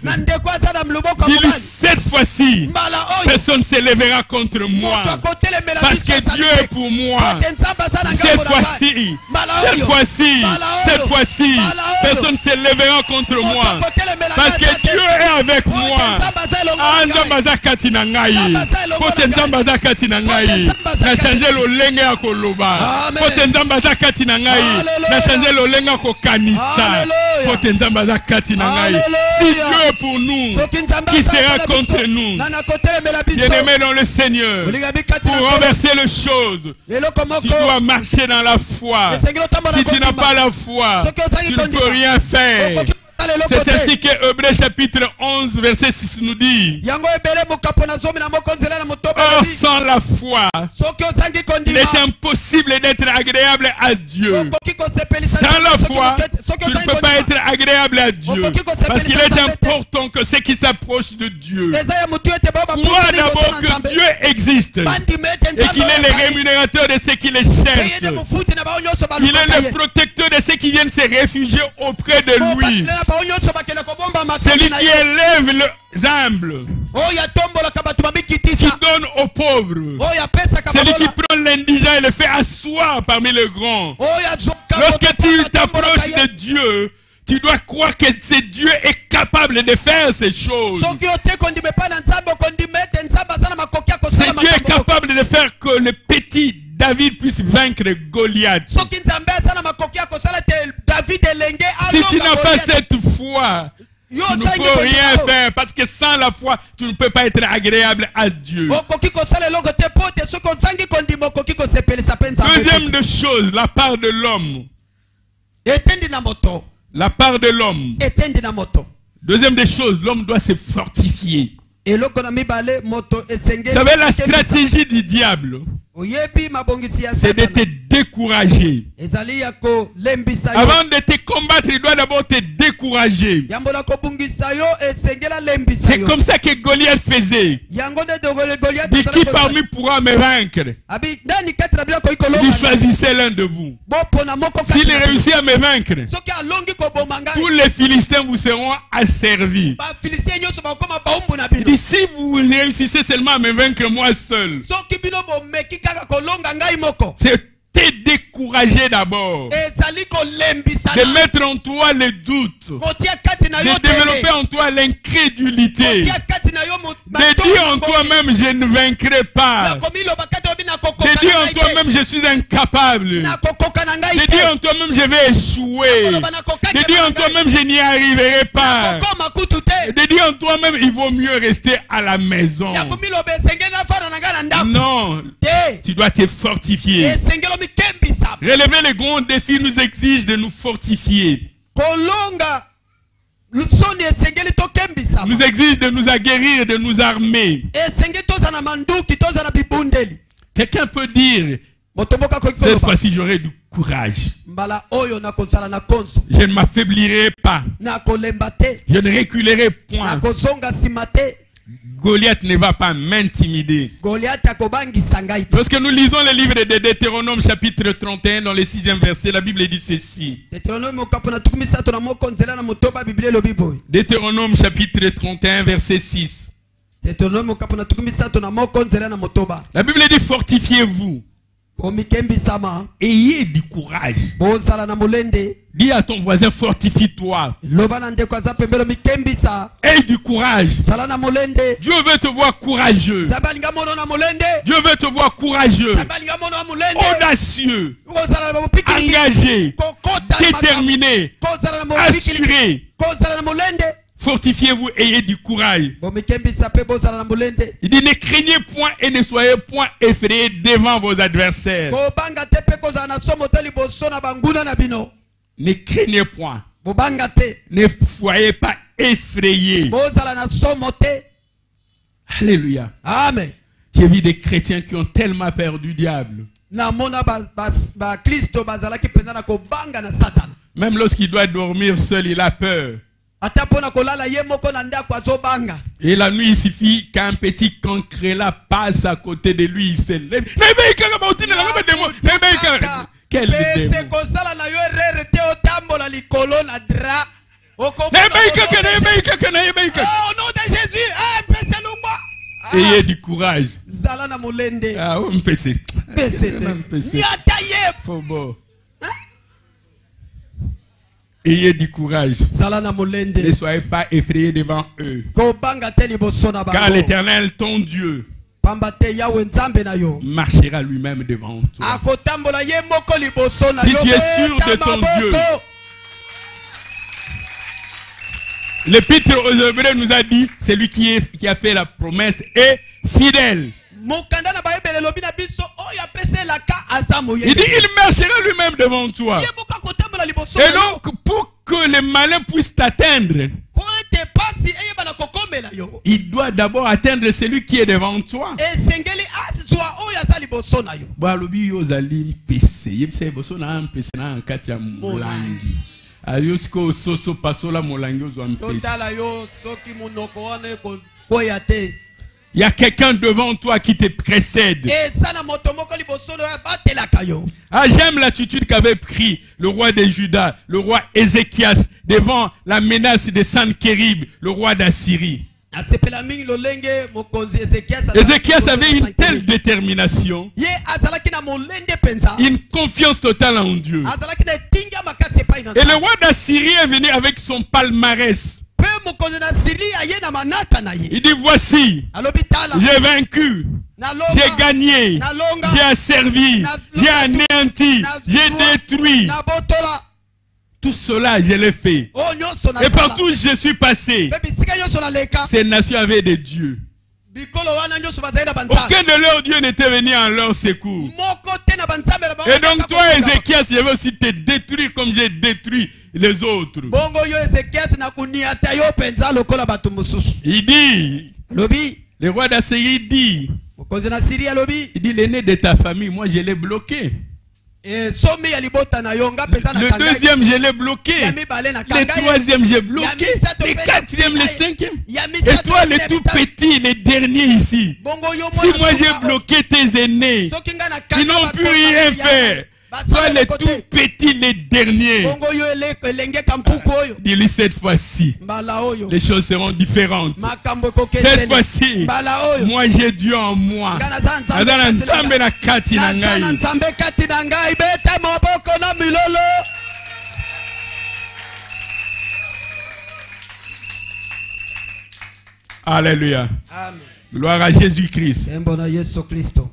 dis-lui 7 fois-ci, mbala oyo personne ne s'élèvera contre moi. moto akotelemela Parce biso que ezali Dieu te. est pour moi. Pote nzambe aza na Cette ngambo na ngai. fois-ci, Mbala cette oyo. fois-ci, Mbala oyo. cette fois-ci, Mbala oyo. personne ne s'élèvera contre Moto moi. akotelemela Parce ngai que te. Dieu est avec Pote moi. nzambe aza elongo na Ah, ngai. nzambe aza kati na ngai. Nzambe aza elongo Pote na nzambe ngai. aza kati na ngai. Pote nzambe aza Na kati. changer lolenge ya koloba. Amen. Pote nzambe aza kati na ngai. Hallelujah. Na changer lolenge ya kokanisa. Hallelujah. Pote nzambe aza kati na ngai. Hallelujah. Si Dieu est pour nous, Soki nzambe qui aza sera na biso, contre nous? na nakotelemela biso. Bien-aimé dans le Seigneur, Olinga bikati na pour kolo. renverser les choses, Eloko tu moko. dois marcher dans la foi. Esengeli otambola Si tu n'as kondima. pas la foi, Soki ozangi tu ne kondima. peux rien faire. Okoki kosala eloko C'est te. ainsi que Hébreux chapitre 11 verset 6 nous dit: Yango ebele mokapo na zomi na moko nzela na motoba or lobi. sans la foi, Soki ozangi il kondima. est impossible d'être agréable à Dieu. Okoki kosepelisa Sans nzambe la soki foi, moke- soki tu ne ozangi peux pas kondima. être agréable à Dieu. Parce qu'il est important que ceux qui s'approchent de Dieu Eza ya mutu ete bao croient bapusani d'abord liboso na que nzambe. Dieu existe Bandima ete et qu'il nzambe est le oyo azali. rémunérateur de ceux qui le Eye nde cherchent. mofuti na bao nyonso Il balukaka est ye. le protecteur de ceux qui viennent se réfugier auprès de lui. Mobatela na bao nyonso bakende kobomba C'est makambo lui na qui ye. élève les humbles, Oyo atombolaka bato qui babikitisa. donne aux pauvres. Oyo apesaka C'est lui qui babola. prend l'indigent et le fait asseoir parmi les grands. Oyo azwaka Lorsque moto tu atombolaka t'approches ye. de Dieu, tu dois croire que c'est Dieu est capable de faire ces choses. Soki ote kondima epai na nzambe okondima ete nzambe aza na makoki ya kosala C'est Dieu est makambo. capable de faire que le petit David puisse vaincre Goliath. Soki nzambe aza na makoki ya kosala te David elenge Si tu alonga n'as pas Goliath. cette foi, Yo tu ne ozangi peux kondima rien oyo. faire parce que sans la foi, tu ne peux pas être agréable à Dieu. Okoki kosala eloko te po te soki ozangi kondima okoki kosepelisa mpe nzambe Deuxième te. de choses, la part de l'homme. Etendi na moto. La part de l'homme. Etendi na moto. Deuxième des choses, l'homme doit se fortifier. Eloko na mibale moto esengeli. Vous savez, la ekebisa. stratégie du diable, Oyebi mabongisi ya c'est de te Satana. décourager. Ezali ya kolembisa yo. Avant de te combattre, il doit d'abord te décourager. Yambo na kobungisa yo esengela lembisa C'est yo. comme ça que Goliath faisait. Yango nde dogole Goliath Dit azala qui kosala. parmi pourra me vaincre? Abi nani kati na biloko Il ikolonga. dit choisissez l'un de vous. Bopona moko kati S'il na bino. réussit à me vaincre, Soki alongi koboma tous ngai. les Philistins vous seront asservis. Bafilisien nyonso bakoma baumbu na Il bino. dit si vous réussissez seulement à me vaincre moi seul, Soki bino bomeki kaka kolonga ngai moko. c'est te décourager d'abord. Ezali kolembisa De na. mettre en toi le doute. Kotia kati na yo De développer tele. en toi l'incrédulité. Kotia kati na yo De dire en toi-même je ne vaincrai pas. nakomiloba kati obi De nakokoka dire na en ngai te. toi-même je suis incapable. Nakokoka na ngai De te. dire en toi-même je vais échouer. Nakoloba nakokaki De dire na en ngai. toi-même je n'y arriverai pas. Nakokoma kutu te. De dire en toi-même il vaut mieux rester à la maison. Yakomiloba esengeli nafana na ngai na ndako. Non, Te. tu dois te fortifier. Esengeli omikembisa. Relever les grands défis nous exige de nous fortifier. Kolonga soni esengeli tokembisa. Nous exige de nous aguerrir, de nous armer. Esengeli toza na manduki toza na bibundeli. Quelqu'un peut dire, Moto boka koki cette koloba. fois-ci j'aurai du courage. Mbala oyo nakozala na konso. Je ne m'affaiblirai pas. Nakolemba te. Je ne reculerai point. Nakozonga nsima te. Goliath ne va pas m'intimider. Goliath akobangisa ngai te. Lorsque nous lisons le livre de Deutéronome chapitre 31 dans le 6e verset, la Bible dit ceci. Deutéronome mokapo na tukumi sato na moko nzela na motoba Biblia elobi boye. Deutéronome chapitre 31 verset 6. Deutéronome mokapo na tukumi sato na moko nzela na motoba. La Bible dit fortifiez-vous. Omikembisama. Ayez du courage. Bozala na molende. Dis à ton voisin fortifie-toi. Loba na ndeko aza pembelo mikembisa. Aie du courage. Zala na molende. Dieu veut te voir courageux. Zabalinga mono na molende. Dieu veut te voir courageux, Zabalinga mono na molende. audacieux, Kozala na mopiki. engagé, Kokota na déterminé, Kozala na mopiki. assuré. Kozala na molende. Fortifiez-vous, ayez du courage. Bomikembisa pe bozala na molende. Il dit ne craignez point et ne soyez point effrayés devant vos adversaires. Kobanga te pe kozala na somo te liboso na banguna na bino. Ne craignez point. Bobanga te. Ne soyez pas effrayés. Bozala na somo te. Alléluia. Amen. J'ai vu des chrétiens qui ont tellement peur du diable. Na mona ba Kristo bazalaki penza na kobanga na Satana. Même lorsqu'il doit dormir seul, il a peur. Ata pona kolala ye moko na ndako azobanga. Et la nuit, il suffit qu'un petit cancréla passe à côté de lui, il se lève. Quel démon. Pese kozala na yo erreur te otambola likolo na dra. Au nom de Jésus, Au nom de Jésus, pese lumbo Ayez du courage. zala na molende. Ah, on peut se. Pesete. Nyata Nyataye. Faut beau. Ayez du courage. Zala na molende. Ne soyez pas effrayés devant eux. Ko banga te liboso na Car bango. l'Éternel, ton Dieu, Pamba te Yahweh nzambe na yo. marchera lui-même devant toi. Akotambola ye moko liboso na Si yo. tu es sûr de ton Dieu. L'Épître aux Hébreux nous a dit, c'est lui qui a fait la promesse est fidèle. Mokanda na baebele lobi na biso oyo apese laka azamo ye. Il dit, il marchera lui-même devant toi. Ye moko akotambola liboso na Et yo. donc, pour que les malins puissent t'atteindre, Po ete pasi eye bana kokomela yo. il doit d'abord atteindre celui qui est devant toi. Esengeli azwa oyo aza liboso na yo. Balobi yo zali mpese. Yebisa boso na mpese na kati ya molangi. Ayosko soso pasola molangi ozwa mpese. Totala yo soki munoko wana koya te. Il y a quelqu'un devant toi qui te précède. Eza na moto moko liboso na yo batelaka yo. Ah, j'aime l'attitude qu'avait pris le roi de Juda, le roi Ézéchias, devant la menace de Sankérib, le roi d'Assyrie. Asepela mingi lolenge mokonzi Ezekias. Ézéchias avait une telle détermination, Ye azalaki na molende penza. une confiance totale en Dieu. Azalaki na tinga makase pa ina. Et le roi d'Assyrie est venu avec son palmarès. Pe mokonzi na Siri aye na manata na ye. Il dit, voici, Alobi tala. j'ai vaincu, Na j'ai longa. gagné, Na longa. j'ai asservi, j'ai anéanti, j'ai détruit. Na botola. Tout cela, je l'ai fait. O nyonso na Et sala. partout où je suis passé, Pe bisika nyonso na leka. ces nations avaient des dieux. Bikolo wana nyonso bazali na bantala. Aucun de leurs dieux n'était venu en leur secours. Moko te na banzambe na bango. Et donc toi, Ézéchias, je vais aussi te détruire comme j'ai détruit les autres. Bongo yo Ezekias na kuniata yo penza lokola bato mosusu. Il dit, Alobi. le roi d'Assyrie dit, Mokonzi na Siri alobi. il dit, l'aîné de ta famille, moi je l'ai bloqué. Somi ya libota na yo nga penza na Le kangai. deuxième, je l'ai bloqué. Ya mibale na Le kangai. troisième, j'ai bloqué. Ya misato Le pe na quatrième, le finai. cinquième. Ya Et misato toi, pe le na tout mitano. petit, le dernier ici. Bongo yo Si mwana moi j'ai suka o. bloqué tes aînés, Soki nga na ils kanga n'ont bato pu na rien ya faire. basala Toi, le lokote. tout petit, le dernier. Bongo yo elenge kampuku oyo. Dis-lui cette fois-ci, Mbala oyo. les choses seront différentes. Makambo ekoke Cette sene. fois-ci, Mbala oyo. moi j'ai Dieu en moi. Nga naza nzambe Aza na kati na nzambe ngai. na kati na Naza na ngai. nzambe kati na ngai. Beta maboko na milolo. Alléluia. Amen. Gloire à Jésus-Christ. Embo na Yesu Kristo.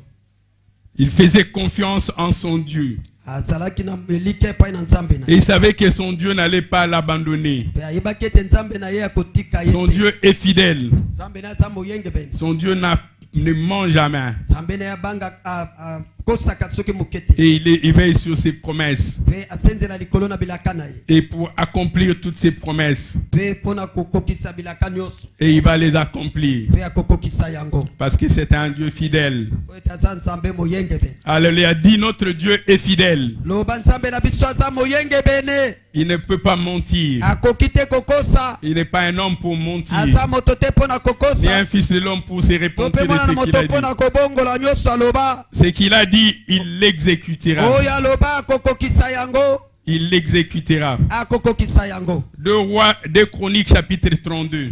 Il faisait confiance en son Dieu. Azalaki na melike epai na nzambe na Et il savait que son Dieu n'allait pas l'abandonner. Pe ayebaki ete nzambe na ye akotika ye Son te. Dieu est fidèle. Nzambe na aza moyenge bene. Son Dieu ne ment jamais. Nzambe na ye abanga akosaka soki moke te. Et il veille sur ses promesses. Pe asenzela likolo na bilaka na ye. Et pour accomplir toutes ses promesses. Pe mpona kokokisa bilaka nyonso. Et il va les accomplir. Pe akokokisa yango. Parce que c'est un Dieu fidèle. Po ete aza nzambe moyenge bene. Alléluia. Dit notre Dieu est fidèle. Loba nzambe na biso aza moyenge bene. Il ne peut pas mentir. Akoki te kokosa. Il n'est pas un homme pour mentir. Aza moto te mpona Ni kokosa. un fils de l'homme pour se To répondre mpe de mwana na ce qu'il moto a dit. mpona kobongola nyonso aloba. Ce qu'il a dit, il l'exécutera. Oyo aloba akokokisa yango. Il l'exécutera. Akokokisa yango. 2 Chroniques chapitre 32.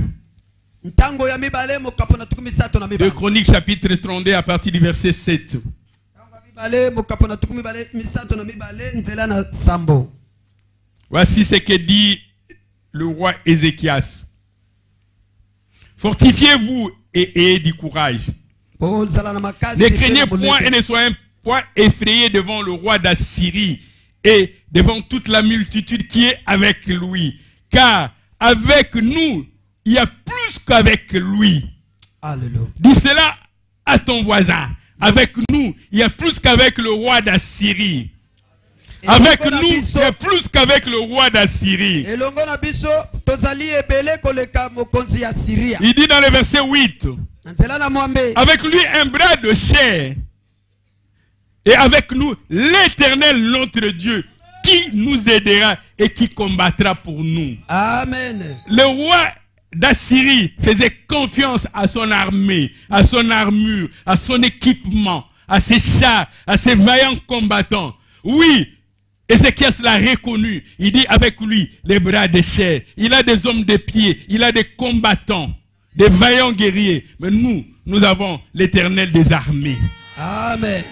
Ntango ya mibale mokapo na tuku misato na 2 mibale. Chroniques chapitre 32 à partir du verset 7. Ntango ya mibale mokapo na tuku mibale misato na mibale nzela na sambo. Voici ce que dit le roi Ézéchias. Fortifiez-vous et ayez du courage. Po zala na makasi. Ne pe craignez na point molende. et ne soyez point effrayés devant le roi d'Assyrie et devant toute la multitude qui est avec lui. Car avec nous, il y a plus qu'avec lui. Alléluia. Dis cela à ton voisin. Avec nous, il y a plus qu'avec le roi d'Assyrie. Avec Elongo na nous, il biso- y a plus qu'avec le roi d'Assyrie. elongo na biso tozali ebele koleka mokonzi ya Syria. Il dit dans le verset 8, Nzela na mwambe. avec lui un bras de chair. Et avec nous, l'Éternel, notre Dieu, qui nous aidera et qui combattra pour nous. Amen. Le roi d'Assyrie faisait confiance à son armée, à son armure, à son équipement, à ses chars, à ses vaillants combattants. Oui, Ézéchias l'a reconnu. Il dit avec lui les bras de chair. Il a des hommes de pied, il a des combattants des vaillants guerriers. Mais nous avons l'Éternel des armées. Amen.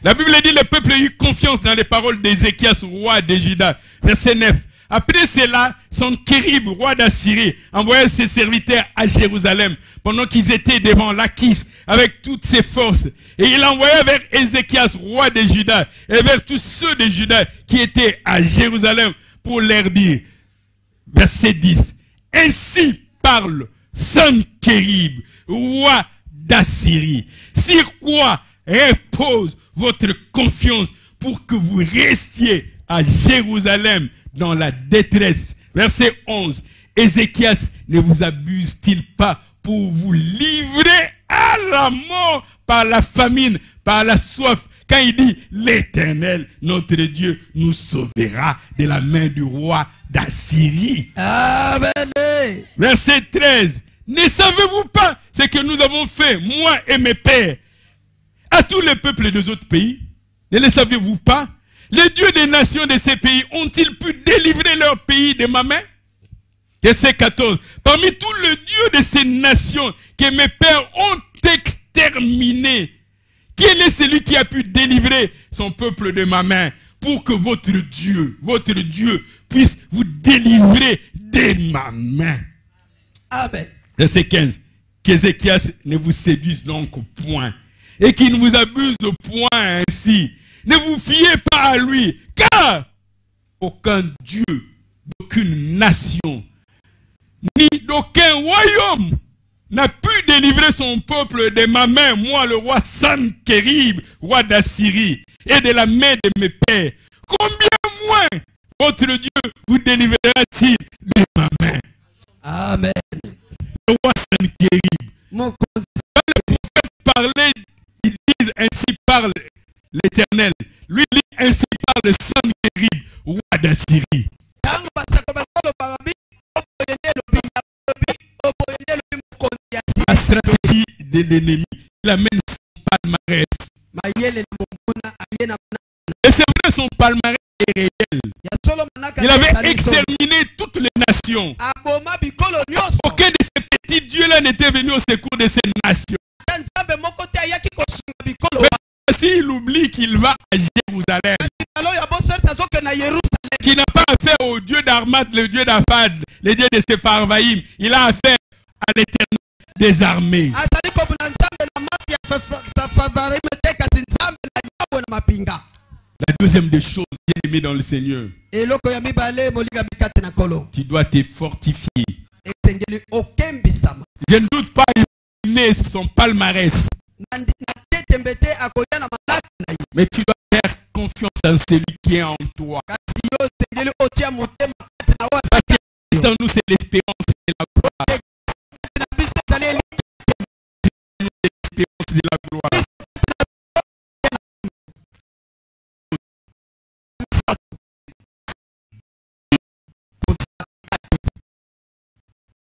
La Bible dit le peuple a eu confiance dans les paroles d'Ézéchias, roi de Juda. Verset 9. Après cela, Sanchérib, roi d'Assyrie, envoya ses serviteurs à Jérusalem pendant qu'ils étaient devant Lachis avec toutes ses forces. Et il envoya vers Ézéchias, roi de Juda, et vers tous ceux de Juda qui étaient à Jérusalem pour leur dire, verset 10, ainsi parle Sanchérib, roi d'Assyrie, sur quoi repose votre confiance pour que vous restiez à Jérusalem dans la détresse. Verset 11. Ézéchias ne vous abuse-t-il pas pour vous livrer à la mort par la famine, par la soif, quand il dit l'Éternel, notre Dieu, nous sauvera de la main du roi d'Assyrie. Amen. Verset 13. Ne savez-vous pas ce que nous avons fait, moi et mes pères, à tous les peuples des autres pays? Ne le savez-vous pas? Les dieux des nations de ces pays ont-ils pu délivrer leur pays de ma main? Verset 14. Parmi tous les dieux de ces nations que mes pères ont exterminés, quel est celui qui a pu délivrer son peuple de ma main pour que votre Dieu puisse vous délivrer de ma main? Amen. Verset 15. Qu'Ézéchias ne vous séduise donc au point et qu'il ne vous abuse au point ainsi. Ne vous fiez pas à lui, car aucun Dieu, d'aucune nation, ni d'aucun royaume n'a pu délivrer son peuple de ma main, moi le roi Sanchérib, roi d'Assyrie, et de la main de mes pères. Combien moins votre Dieu vous délivrera-t-il de ma main? Amen. Le roi Sanchérib. Mon Quand les prophètes parlaient, ils disent ainsi parle l'Éternel. Lui dit ainsi parle Sanchérib, roi d'Assyrie. La stratégie de l'ennemi, il amène son palmarès. Et c'est vrai, son palmarès est réel. Il avait exterminé toutes les nations. Aucun de ces petits dieux-là n'était venu au secours de ces nations. Mais s'il oublie qu'il va à Jérusalem, qu'il n'a pas affaire au dieu d'Armad, le dieu d'Afad, le dieu de Sepharvaïm, il a affaire à l'Éternel des armées. La deuxième des choses, bien aimé dans le Seigneur, tu dois te fortifier. Je ne doute pas, il est son palmarès. Mais tu dois faire confiance en celui qui est en toi. En nous, c'est l'espérance et la gloire. L'espérance de la gloire.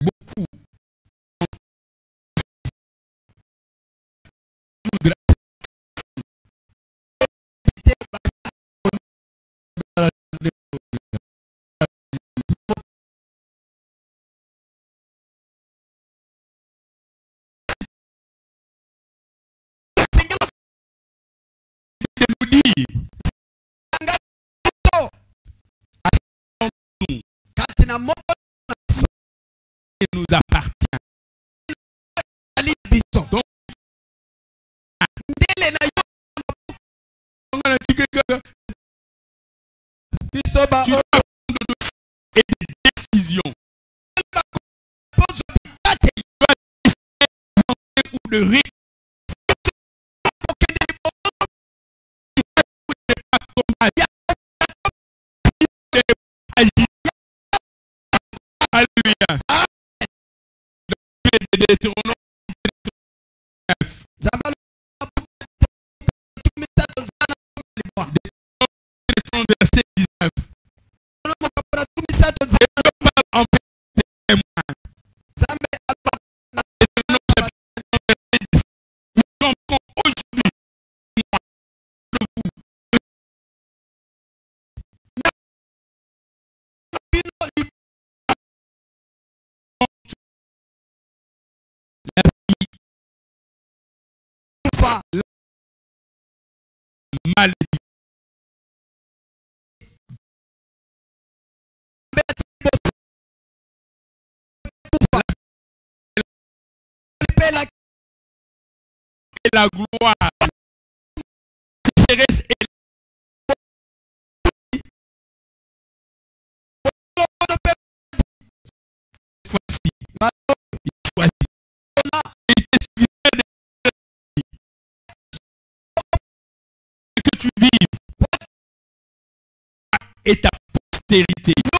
Beaucoup. Il nous appartient. Donc, on a dit que tu dois prendre des décisions. Tu dois décider ou de rire. Alléluia. Deutéronome 19. Verset 19. En malédiction. Et la gloire. Que tu vives et ta postérité.